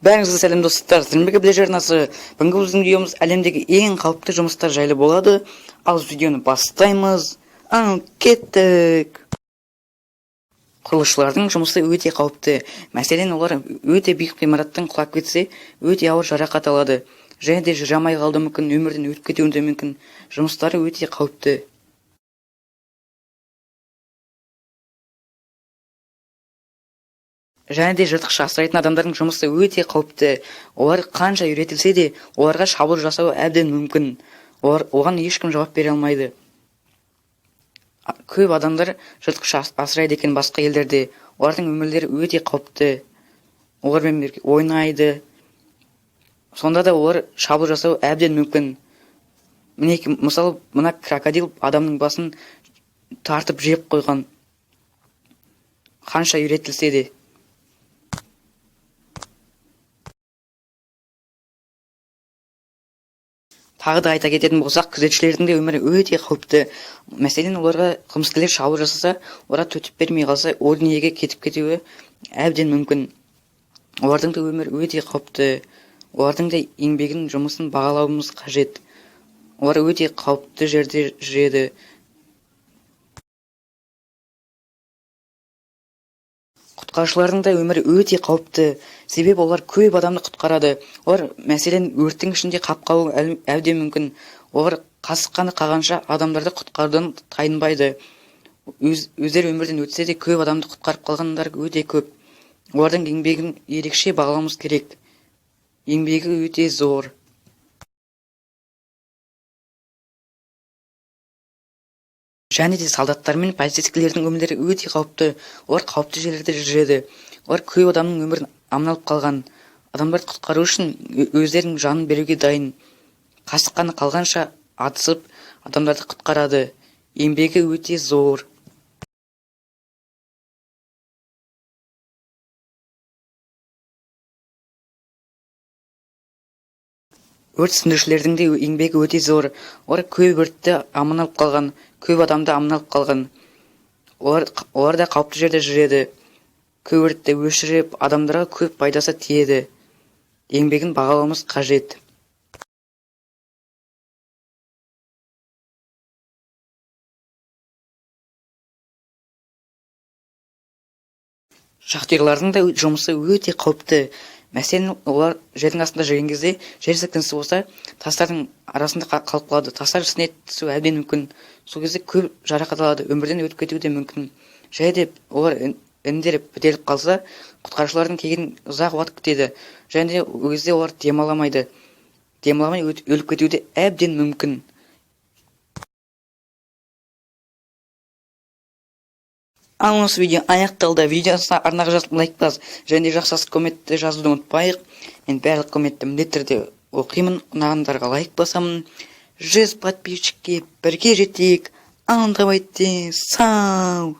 Бәріңізге сәлем достар, Тірмегі біле жарнасы. Бүгінгі біздің видеомыз әлемдегі ең қауіпті жұмыстар жайлы болады. Ал видеоны бастаймыз. Кеттік. Құрылысшылардың жұмысы өте қауіпті. Мәселен, олар өте биік ғимараттан құлап кетсе, өте ауыр жарақат алады. Және де жүре алмай қалуы мүмкін, өмірден өтіп кетуі де мүмкін. Жұмыстары өте қауіпті. Және де жыртқыш асырайтын адамдардың жұмысы өте қауіпті. Олар қанша үйретілсе де, оларға шабуыл жасау әбден мүмкін. Оған ешкім жауап бере алмайды. Көп адамдар жыртқыш асырайды екен басқа елдерде. Олардың өмірлері өте қауіпті. Олармен бірге ойнайды. Сонда да олар шабуыл жасау әбден мүмкін. Мысалы, мына крокодил адамның басын тартып жеп қойған. Қанша үйретілсе де. Тағы да айта кететін болсақ, күзетшілердің де өмірі өте қауіпті. Мәселен, оларға қылмыскерлер шабуыл жасаса, олар төтеп бермей қалса, о дүниеге кетіп кетуі әбден мүмкін. Олардың да өмірі өте қауіпті. Олардың да еңбегін, жұмысын бағалауымыз қажет. Олар өте қауіпті жерде жүреді. Құтқарушылардың да өмірі өте қауіпті. Себебі олар көп адамды құтқарады. Олар мәселен өрттің ішінде қап қалуы әбден мүмкін. Олар қасық қаны қалғанша адамдарды құтқарудан тайынбайды. Өздері өмірден өтсе де көп адамды құтқарып қалғандар өте көп. Олардың еңбегін ерекше бағалауымыз керек. Еңбегі өте зор. Және де солдаттар мен полицейлердің өмірлері өте қауіпті. Олар қауіпті жерлерде жүреді. Олар көп адамның өмірін аман алып қалған. Адамдарды құтқару үшін өздерінің жанын беруге дайын. Қасық қаны қалғанша атысып, адамдарды құтқарады. Еңбегі өте зор. Өрт сөндірушілердің де еңбегі өте зор. Олар көп өртті аман алып қалған, көп адамды аман алып қалған. Олар да қауіпті жерде жүреді. Көп өртті өшіріп, адамдарға көп пайдасы тиеді. Еңбегін бағалауымыз қажет. Шахтерлардың да жұмысы өте қауіпті. Мәселен, олар жердің астында жүрген кезде, жер сілкінісі болса, тастардың арасында қалып қалады. Тастар үстіне түсу әбден мүмкін. Сол кезде көп жарақат алады, өмірден өтіп кетуі де мүмкін. Және де олар індеріп бітеліп қалса, құтқарушылардың келген ұзақ уақыт күтеді. Және де ол кезде олар демаламайды. Демаламай өліп кетуі де әбден мүмкін. Ал осы видео аяқталды. Видеосына арнаға жазып лайк бас, және де жақсы комментті жазуды ұмытпайық. Мен барлық комментті міндетті түрде оқимын. Ұнағандарға лайк басамын. 100 подписчикке бірге жетейік. Андабайтте сау.